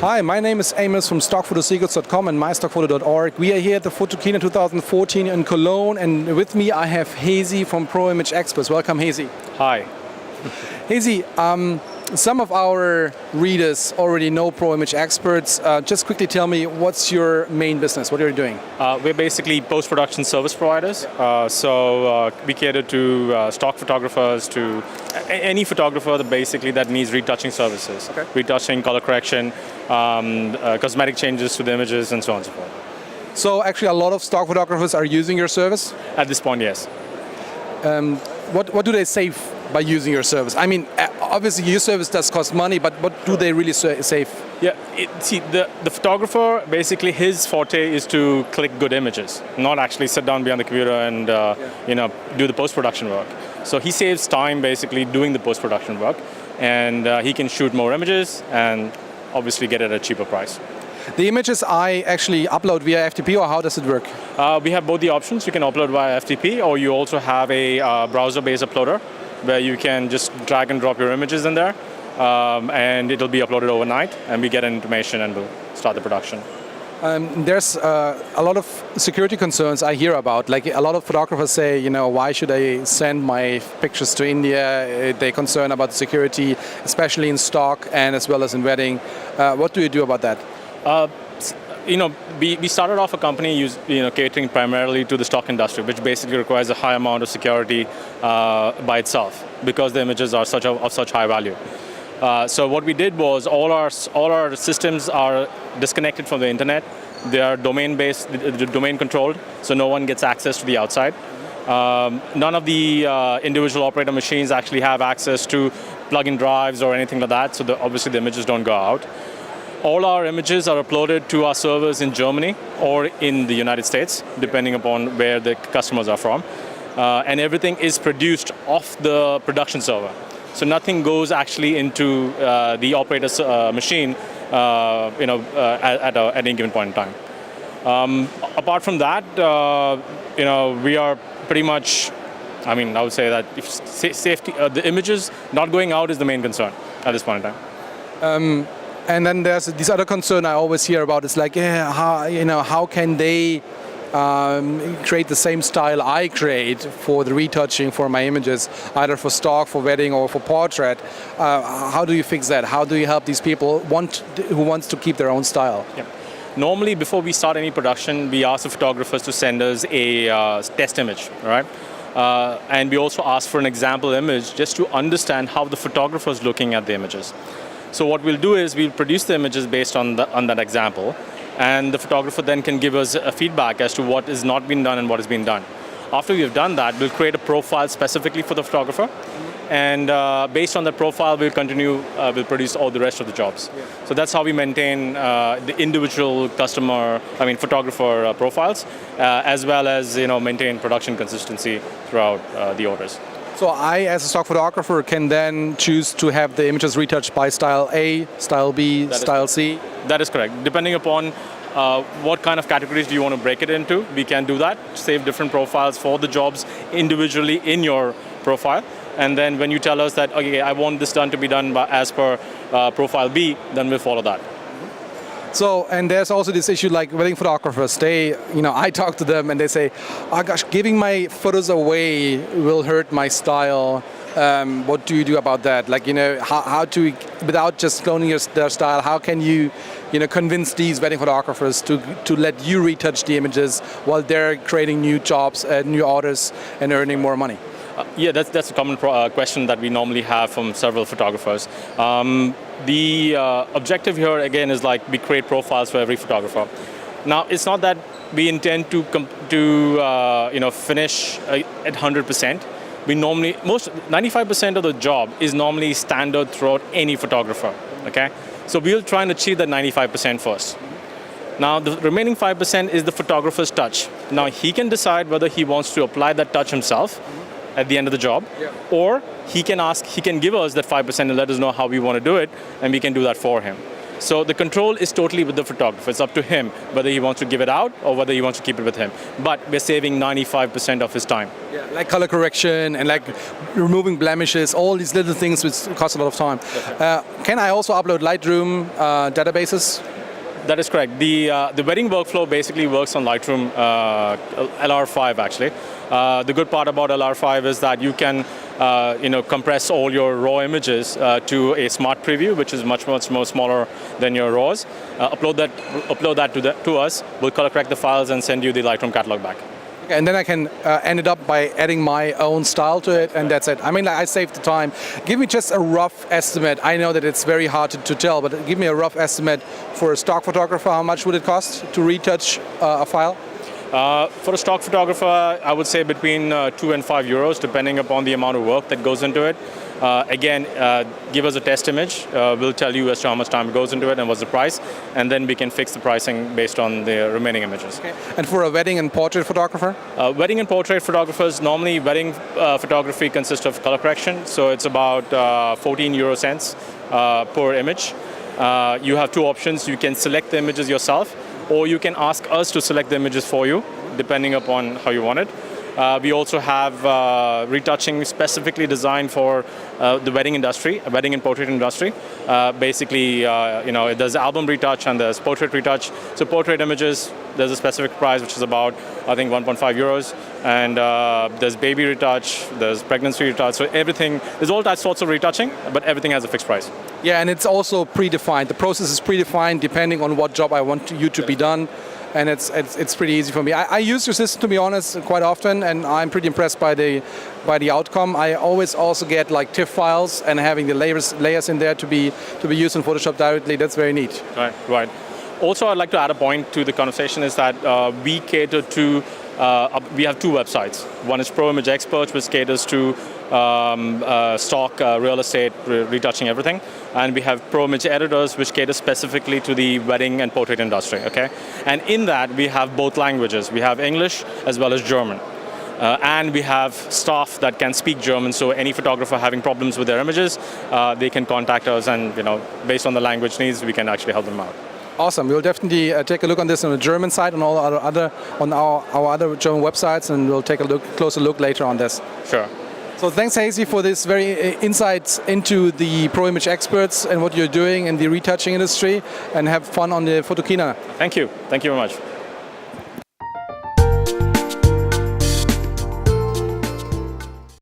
Hi, my name is Amos from StockPhotoSecrets.com and MyStockPhoto.org. We are here at the Photo Keynote 2014 in Cologne, and with me I have Hezi from ProImageExperts. Welcome, Hezi. Hi. Hezi, some of our readers already know ProImageExperts. Just quickly tell me, what's your main business? What are you doing? We're basically post-production service providers. So we cater to stock photographers, to any photographer that needs retouching services. Okay. Retouching, color correction, cosmetic changes to the images, and so on and so forth. So actually a lot of stock photographers are using your service? At this point, yes. What do they save by using your service? I mean, obviously your service does cost money, but what do they really save? Yeah, see, the photographer, basically his forte is to click good images, not actually sit down behind the computer and do the post-production work. So he saves time basically doing the post-production work, and he can shoot more images and obviously get it at a cheaper price. The images I actually upload via FTP, or how does it work? We have both the options. You can upload via FTP, or you also have a browser-based uploader where you can just drag and drop your images in there, and it'll be uploaded overnight, and we get information and we'll start the production. There's a lot of security concerns I hear about. Like a lot of photographers say, why should I send my pictures to India? They're concerned about security, especially in stock and as well as in wedding. What do you do about that? We started off a company catering primarily to the stock industry, which basically requires a high amount of security by itself because the images are of such high value. So what we did was all our systems are disconnected from the internet. They are domain-based, domain-controlled, so no one gets access to the outside. None of the individual operator machines actually have access to plug-in drives or anything like that, so obviously the images don't go out. All our images are uploaded to our servers in Germany or in the United States, depending upon where the customers are from. And everything is produced off the production server. So nothing goes actually into the operator's machine at any given point in time. Apart from that, we are pretty much, I would say that safety, the images not going out is the main concern at this point in time. And then there's this other concern I always hear about. It's like, how can they create the same style I create for the retouching for my images, either for stock, for wedding, or for portrait? How do you fix that? How do you help these people who wants to keep their own style? Yeah. Normally, before we start any production, we ask the photographers to send us a test image, right? And we also ask for an example image just to understand how the photographer is looking at the images. So what we'll do is we'll produce the images based on that example, and the photographer then can give us a feedback as to what is not being done and what is being done. After we've done that, we'll create a profile specifically for the photographer, and based on that profile, we'll produce all the rest of the jobs. Yeah. So that's how we maintain the individual photographer profiles, as well as maintain production consistency throughout the orders. So I, as a stock photographer, can then choose to have the images retouched by style A, style B, style C? That is correct. Depending upon what kind of categories do you want to break it into, we can do that. Save different profiles for the jobs individually in your profile. And then when you tell us that, okay, I want this to be done as per profile B, then we'll follow that. So, and there's also this issue like wedding photographers, I talk to them and they say, oh gosh, giving my photos away will hurt my style. What do you do about that? Like, how to, without just cloning their style, how can you, convince these wedding photographers to let you retouch the images while they're creating new jobs, new orders, and earning more money? Yeah, that's a common question that we normally have from several photographers. The objective here again is like we create profiles for every photographer. Now it's not that we intend to finish at 100%. We normally 95% of the job is normally standard throughout any photographer. Okay, so we'll try and achieve that 95% first. Now the remaining 5% is the photographer's touch. Now he can decide whether he wants to apply that touch himself at the end of the job, or he can give us that 5% and let us know how we want to do it, and we can do that for him. So the control is totally with the photographer. It's up to him whether he wants to give it out or whether he wants to keep it with him. But we're saving 95% of his time. Yeah, like color correction and like removing blemishes, all these little things which cost a lot of time. Can I also upload Lightroom databases? That is correct. The wedding workflow basically works on Lightroom LR5 actually. The good part about LR5 is that you can compress all your raw images to a smart preview, which is much more smaller than your raws. Upload that to us. We'll color correct the files and send you the Lightroom catalog back. Okay, and then I can end it up by adding my own style to it, and that's it. I mean, I saved the time. Give me just a rough estimate. I know that it's very hard to tell, but give me a rough estimate for a stock photographer. How much would it cost to retouch a file? For a stock photographer, I would say between 2 and 5 euros, depending upon the amount of work that goes into it. Again, give us a test image. We'll tell you as to how much time goes into it and what's the price, and then we can fix the pricing based on the remaining images. Okay. And for a wedding and portrait photographer? Wedding and portrait photographers, normally wedding photography consists of color correction, so it's about 14 euro cents per image. You have two options. You can select the images yourself, or you can ask us to select the images for you, depending upon how you want it. We also have retouching specifically designed for the wedding industry, wedding and portrait industry. Basically, there's album retouch and there's portrait retouch. So portrait images, there's a specific price, which is about, I think, 1.5 euros. And there's baby retouch, there's pregnancy retouch. So everything, there's all types sorts of retouching, but everything has a fixed price. Yeah, and it's also predefined. The process is predefined depending on what job I want you to be done. And it's pretty easy for me. I use your system, to be honest, quite often, and I'm pretty impressed by the outcome. I always also get like TIFF files and having the layers in there to be used in Photoshop directly. That's very neat. Right. Also, I'd like to add a point to the conversation is that we cater to. We have two websites. One is ProImageExperts, which caters to stock, real estate, retouching everything. And we have ProImageEditors, which caters specifically to the wedding and portrait industry, okay? And in that, we have both languages. We have English as well as German. And we have staff that can speak German, so any photographer having problems with their images, they can contact us, and based on the language needs, we can actually help them out. Awesome. We'll definitely take a look on this on the German side, on all our other German websites, and we'll take a closer look later on this. Sure. So thanks, Hezi, for this very insights into the ProImageExperts and what you're doing in the retouching industry, and have fun on the Photokina. Thank you. Thank you very much.